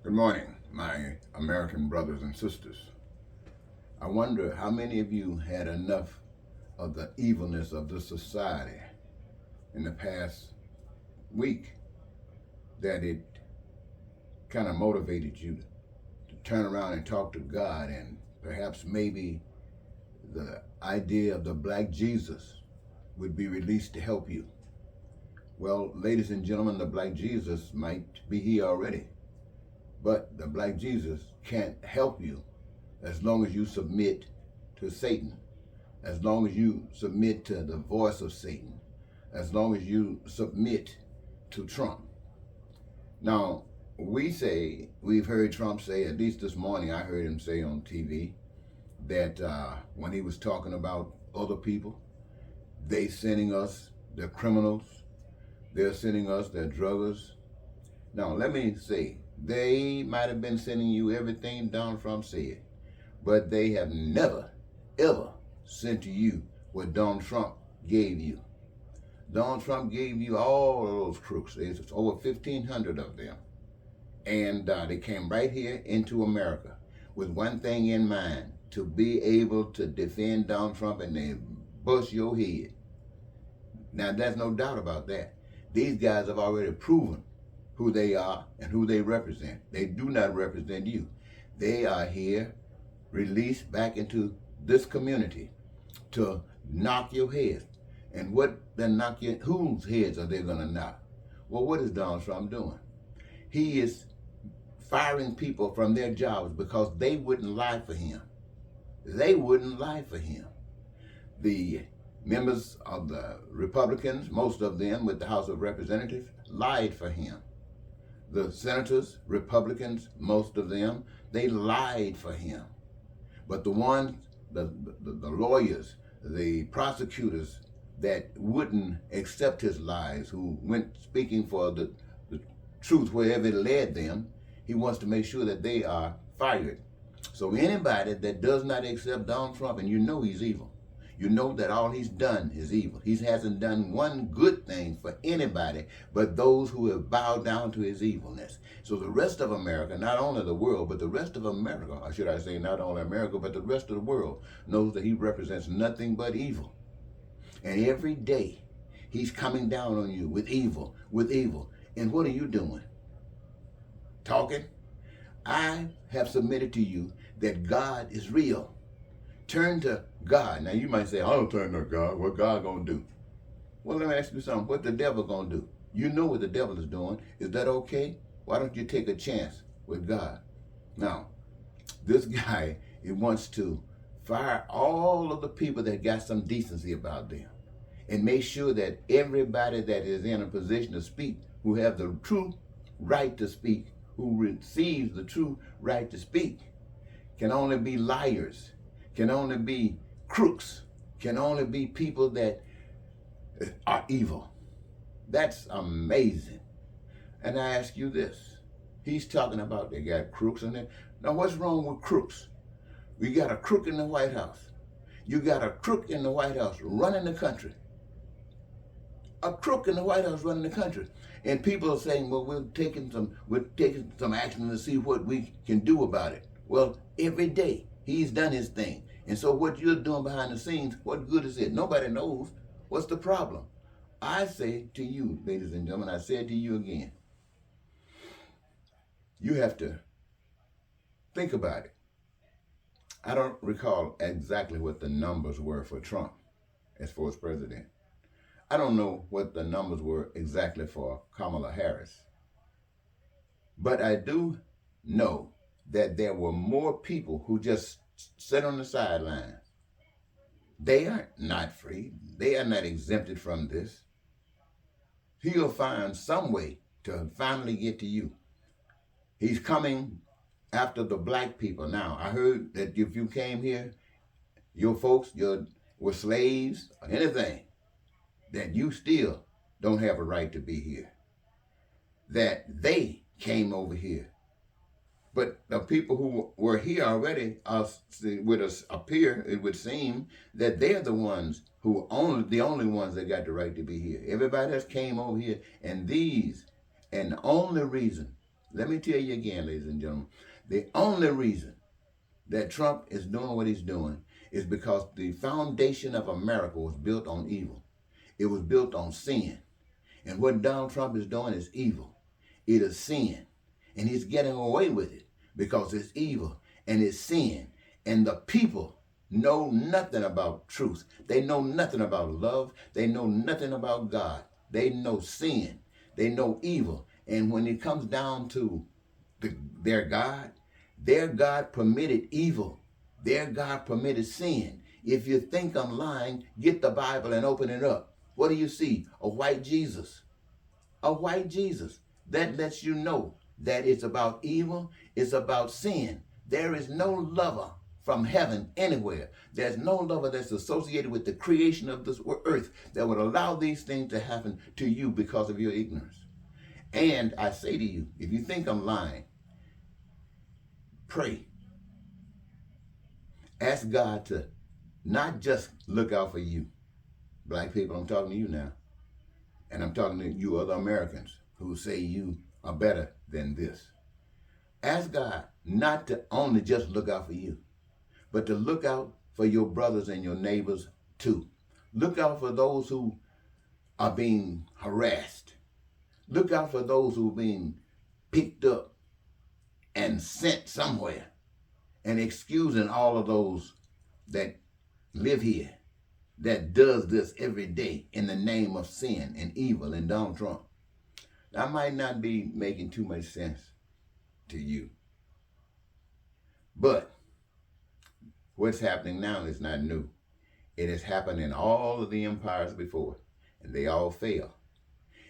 Good morning, my American brothers and sisters. I wonder how many of you had enough of the evilness of this society in the past week that it kind of motivated you to turn around and talk to God, and perhaps maybe the idea of the black Jesus would be released to help you. Well, ladies and gentlemen, the black Jesus might be here already, but the black Jesus can't help you as long as you submit to Satan, as long as you submit to the voice of Satan, as long as you submit to Trump. Now, we've heard Trump say, at least this morning I heard him say on TV, that when he was talking about other people, they sending us, they're criminals, they're sending us, they're druggers. Now, let me say, they might have been sending you everything Donald Trump said, but they have never, ever sent to you what Donald Trump gave you. Donald Trump gave you all of those crooks. There's over 1,500 of them. And they came right here into America with one thing in mind, to be able to defend Donald Trump, and they bust your head. Now, there's no doubt about that. These guys have already proven who they are and who they represent. They do not represent you. They are here released back into this community to knock your heads. And what they knock your, whose heads are they gonna knock? Well, what is Donald Trump doing? He is firing people from their jobs because they wouldn't lie for him. They wouldn't lie for him. The members of the Republicans, most of them with the House of Representatives, lied for him. The senators, Republicans, most of them, they lied for him. But the ones, the lawyers, the prosecutors that wouldn't accept his lies, who went speaking for the truth wherever it led them, he wants to make sure that they are fired. So anybody that does not accept Donald Trump, and you know he's evil, you know that all he's done is evil. He hasn't done one good thing for anybody but those who have bowed down to his evilness. So the rest of America, not only the world, but the rest of America, or should I say not only America, but the rest of the world, knows that he represents nothing but evil. And every day he's coming down on you with evil, with evil. And what are you doing? Talking? I have submitted to you that God is real. Turn to God. Now you might say, I don't turn to God. What God gonna do? Well, let me ask you something. What the devil gonna do? You know what the devil is doing. Is that okay? Why don't you take a chance with God? Now, this guy, he wants to fire all of the people that got some decency about them, and make sure that everybody that is in a position to speak, who have the true right to speak, who receives the true right to speak, can only be liars, can only be crooks, can only be people that are evil. That's amazing. And I ask you this. He's talking about they got crooks in there. Now, what's wrong with crooks? We got a crook in the White House. You got a crook in the White House running the country. A crook in the White House running the country. And people are saying, well, we're taking some action to see what we can do about it. Well, every day he's done his thing. And so what you're doing behind the scenes, what good is it? Nobody knows. What's the problem? I say to you, ladies and gentlemen, I say it to you again, you have to think about it. I don't recall exactly what the numbers were for Trump as far as president. I don't know what the numbers were exactly for Kamala Harris. But I do know that there were more people who just sat on the sidelines. They are not free. They are not exempted from this. He'll find some way to finally get to you. He's coming after the black people. Now, I heard that if you came here, your folks were slaves or anything, that you still don't have a right to be here. That they came over here. But the people who were here already would appear, it would seem, that they're the ones who the only ones that got the right to be here. Everybody else came over here, and the only reason Let me tell you again, ladies and gentlemen, the only reason that Trump is doing what he's doing is because the foundation of America was built on evil. It was built on sin. And what Donald Trump is doing is evil. It is sin. And he's getting away with it because it's evil and it's sin. And the people know nothing about truth. They know nothing about love. They know nothing about God. They know sin. They know evil. And when it comes down to their God permitted evil. Their God permitted sin. If you think I'm lying, get the Bible and open it up. What do you see? A white Jesus. A white Jesus. That lets you know that it's about evil, it's about sin. There is no lover from heaven anywhere. There's no lover that's associated with the creation of this earth that would allow these things to happen to you because of your ignorance. And I say to you, if you think I'm lying, pray. Ask God to not just look out for you. Black people, I'm talking to you now. And I'm talking to you other Americans who say you are better than this. Ask God not to only just look out for you, but to look out for your brothers and your neighbors too. Look out for those who are being harassed. Look out for those who are being picked up and sent somewhere, and excusing all of those that live here, that does this every day in the name of sin and evil and Donald Trump. That might not be making too much sense to you. But what's happening now is not new. It has happened in all of the empires before, and they all fail.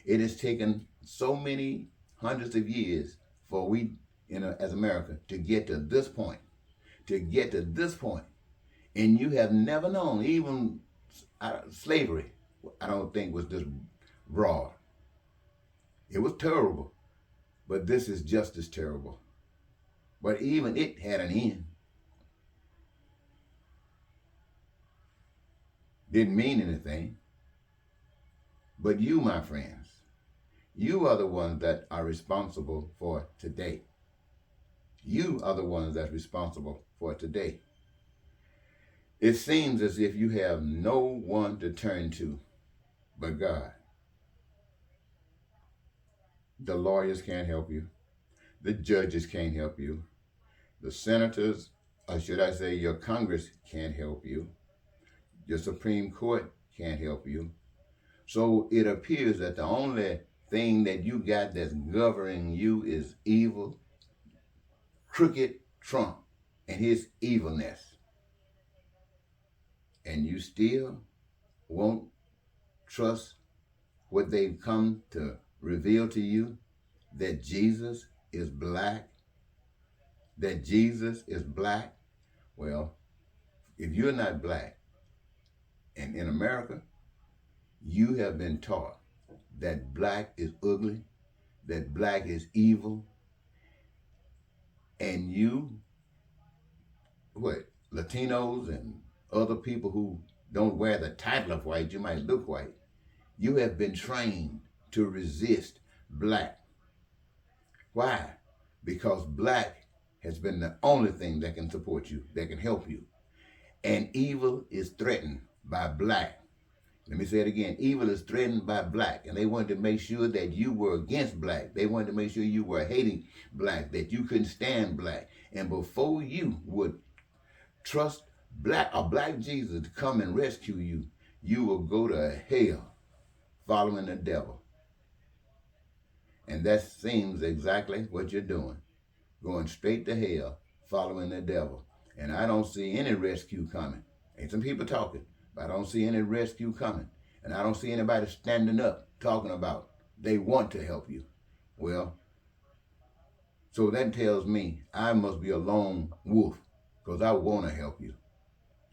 It has taken so many hundreds of years for we, as America, to get to this point. And you have never known, even slavery, I don't think was this broad. It was terrible, but this is just as terrible. But even it had an end. Didn't mean anything. But you, my friends, you are the ones that are responsible for today. You are the ones that's responsible for today. It seems as if you have no one to turn to but God. The lawyers can't help you. The judges can't help you. The senators, or should I say your Congress, can't help you. Your Supreme Court can't help you. So it appears that the only thing that you got that's governing you is evil, crooked Trump and his evilness. And you still won't trust what they've come to reveal to you, that Jesus is black, that Jesus is black. Well, if you're not black, and in America, you have been taught that black is ugly, that black is evil, and you, Latinos and other people who don't wear the title of white, you might look white, you have been trained to resist black. Why? Because black has been the only thing that can support you, that can help you. And evil is threatened by black. Let me say it again. Evil is threatened by black. And they wanted to make sure that you were against black. They wanted to make sure you were hating black, that you couldn't stand black. And before you would trust a black Jesus to come and rescue you, you will go to hell following the devil. And that seems exactly what you're doing. Going straight to hell following the devil. And I don't see any rescue coming. Ain't some people talking, but I don't see any rescue coming. And I don't see anybody standing up talking about they want to help you. Well, so that tells me I must be a lone wolf, because I want to help you.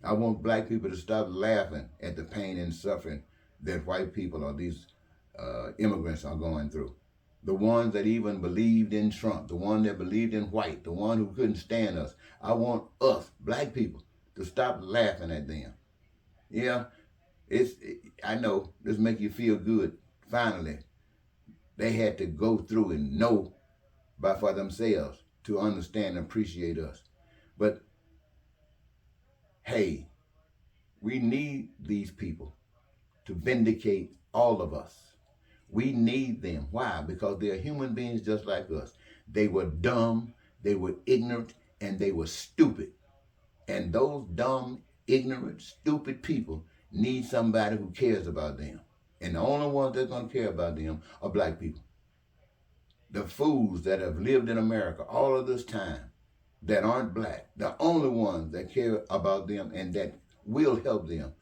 I want black people to stop laughing at the pain and suffering that white people or these immigrants are going through. The ones that even believed in Trump, the one that believed in white, the one who couldn't stand us. I want us, black people, to stop laughing at them. Yeah, I know this make you feel good. Finally, they had to go through and know for themselves to understand and appreciate us. But hey, we need these people to vindicate all of us. We need them. Why? Because they're human beings just like us. They were dumb, they were ignorant, and they were stupid. And those dumb, ignorant, stupid people need somebody who cares about them. And the only ones that's going to care about them are black people. The fools that have lived in America all of this time that aren't black, the only ones that care about them and that will help them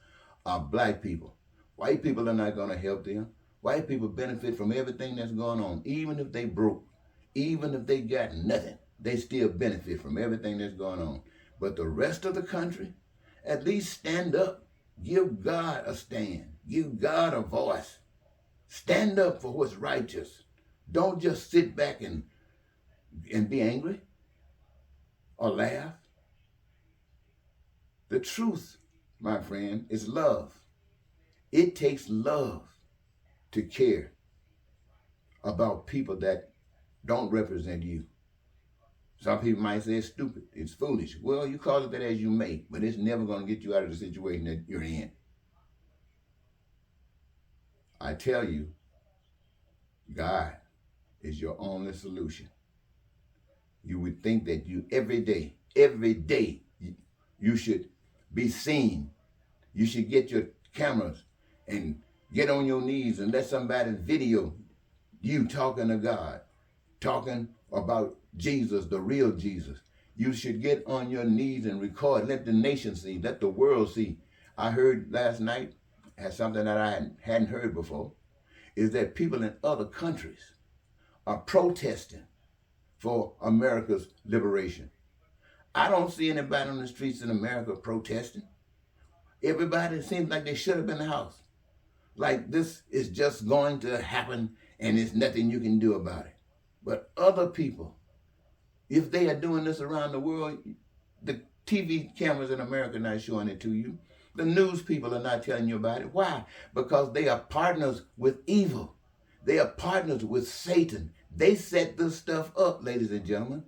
are black people. White people are not going to help them. White people benefit from everything that's going on. Even if they broke, even if they got nothing, they still benefit from everything that's going on. But the rest of the country, at least stand up. Give God a stand. Give God a voice. Stand up for what's righteous. Don't just sit back and be angry or laugh. The truth, my friend, is love. It takes love to care about people that don't represent you. Some people might say it's stupid, it's foolish. Well, you call it that as you may, but it's never going to get you out of the situation that you're in. I tell you, God is your only solution. You would think that you every day, you should be seen. You should get your cameras and get on your knees and let somebody video you talking to God, talking about Jesus, the real Jesus. You should get on your knees and record. Let the nation see. Let the world see. I heard last night, had something that I hadn't heard before, is that people in other countries are protesting for America's liberation. I don't see anybody on the streets in America protesting. Everybody seems like they should have been in the house. Like this is just going to happen and there's nothing you can do about it. But other people, if they are doing this around the world, the TV cameras in America are not showing it to you. The news people are not telling you about it. Why? Because they are partners with evil. They are partners with Satan. They set this stuff up, ladies and gentlemen.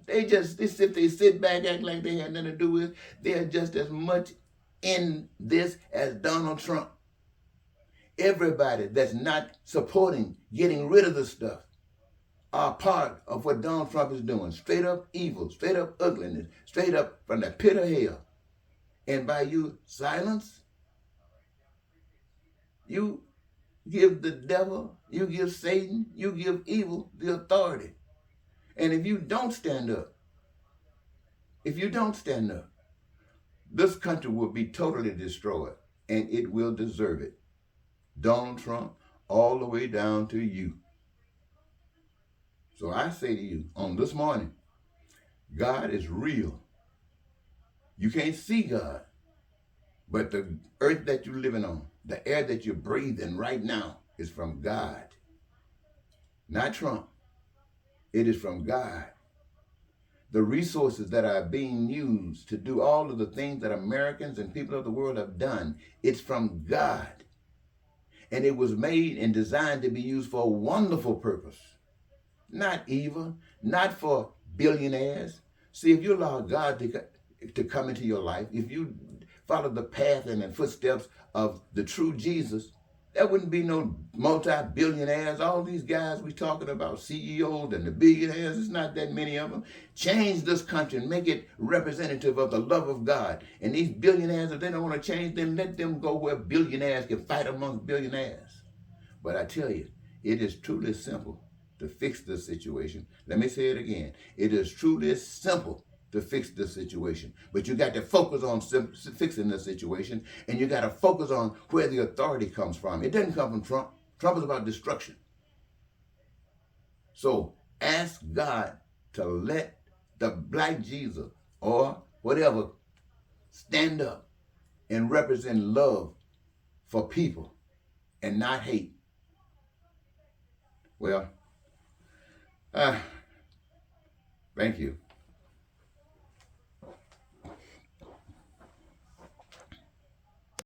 If they sit back, act like they had nothing to do with it, they are just as much in this as Donald Trump. Everybody that's not supporting getting rid of this stuff are part of what Donald Trump is doing. Straight up evil, straight up ugliness, straight up from the pit of hell. And by you silence, you give the devil, you give Satan, you give evil the authority. And if you don't stand up, this country will be totally destroyed, and it will deserve it. Donald Trump, all the way down to you. So I say to you on this morning, God is real. You can't see God, but the earth that you're living on, the air that you're breathing right now is from God. Not Trump. It is from God. The resources that are being used to do all of the things that Americans and people of the world have done, it's from God. And it was made and designed to be used for a wonderful purpose. Not evil, not for billionaires. See, if you allow God to come into your life, if you follow the path and the footsteps of the true Jesus, there wouldn't be no multi-billionaires. All these guys we talking about, CEOs and the billionaires, it's not that many of them. Change this country and make it representative of the love of God. And these billionaires, if they don't want to change, then let them go where billionaires can fight amongst billionaires. But I tell you, it is truly simple to fix this situation. Let me say it again. It is truly simple to fix this situation. But you got to focus on fixing this situation, and you got to focus on where the authority comes from. It doesn't come from Trump. Trump is about destruction. So ask God to let the black Jesus or whatever stand up and represent love for people and not hate. Well, thank you.